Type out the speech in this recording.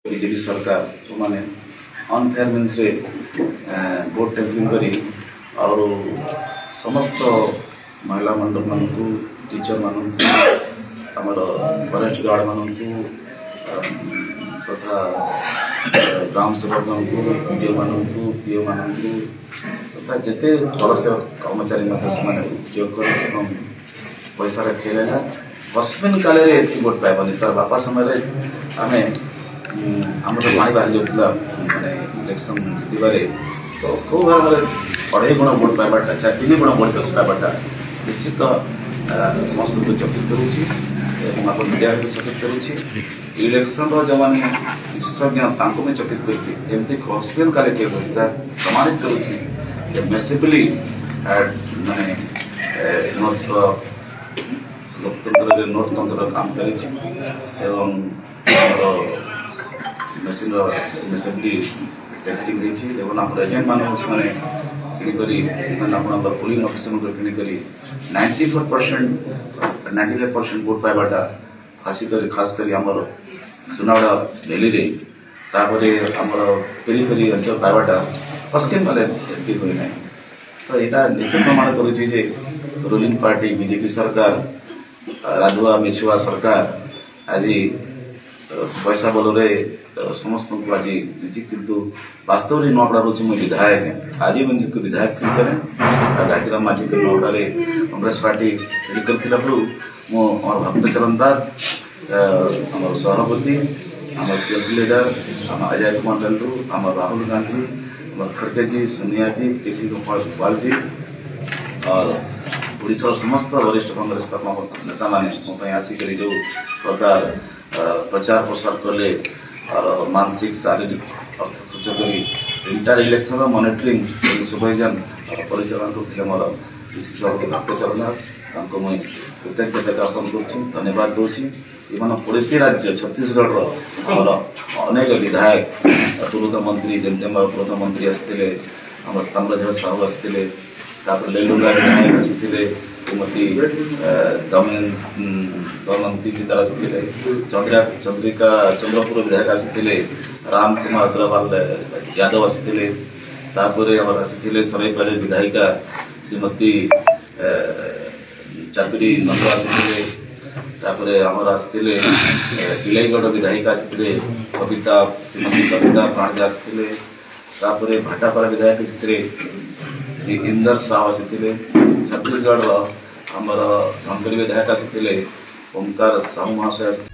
BJP सरकार जो मैंने अनफेयर मीन्स रे वोट टेम्परिंग करी और समस्त महिला मंडल मान टीचर मान आमर फरेस्ट गार्ड मान तथा ग्राम सेवक मान पीडीओ मान पीओ मान तथा जिते दल कर्मचारी उपयोग कर पैसा खेल कस्मिन काल वोट पाइबनी तार बापा समय आम आम तो पानी बाहरी जाऊला मानने इलेक्शन जीतबारे तो कौ भाग 2.5 गुण वोट पाइबाटा 3 गुण वोट पाइबाटा निश्चित समस्त को चकित करुँच मीडिया को चकित करुँच इलेक्शन जो मैंने विशेषज्ञ में चकित करमती कस्मिन काल प्रमाणित करुँच मेसिवली माने लोकतंत्र नोट तंत्र काम कर मेसीन मेसिवली टेक्निक देखो आप एजेंट माने किनिक पोलिंग ऑफिसर किनिक 95% वोट पाइबाटा खास कर आमर सुनावाड़ा भैली रे तापरे आमर पेरीफेरी अंचल पाइबाटा फस्किन माले एति होई नै तो यहाँ निश्चित प्रमाण करुचे रूलिंग पार्टी बीजेपी सरकार राधुआ मिछुआ सरकार आज पैसा बल समस्त को आज किंतु वास्तव में नौकड़ा रोचे मुझे विधायक आज मुझे विधायक फील करें घासीराम माझी के नौकड़े कांग्रेस पार्टी कर मोर भक्त चरण दास आम सभापति आम सेल्फ लीडर आम अजय कुमार लल्लू आम राहुल गांधी आम खड़गे जी सोनिया जी केसी गोपाल जी और ओडिशा समस्त वरिष्ठ कांग्रेस नेता मैंने आसिक जो प्रकार प्रचार प्रसार कले और मानसिक शारीरिक अर्थ खर्च कर इंटर इलेक्शन मॉनिटरिंग सुपरविजन परिचालन करते मोर पीसी सभापति भक्त चरण दास मुझे कृतज्ञता ज्ञापन कर धन्यवाद दूसरी इन पड़ोसी राज्य छत्तीसगढ़ आमर अनेक विधायक पूर्वतन मंत्री जमी पूर्वतन मंत्री आसते आम ताम्रध्वज साहू आसते लेलुगा विधायक आसते श्रीमती दमयंती सीतार आसते चंद्रिका चंद्रपुर विधायक आसते राम कुमार अग्रवाल यादव आसते आसते सराईपाली विधायिका श्रीमती चातुरी नंद आसते आमर आसते इलाईगढ़ विधायिका आसते कविता श्रीमती कविता प्राणजा आसते भाटापाड़ा विधायक आसते श्री इंदर साहू आसते छत्तीसगढ़ आमर धनकरी विधायक आसते ओमकार साहू महाशय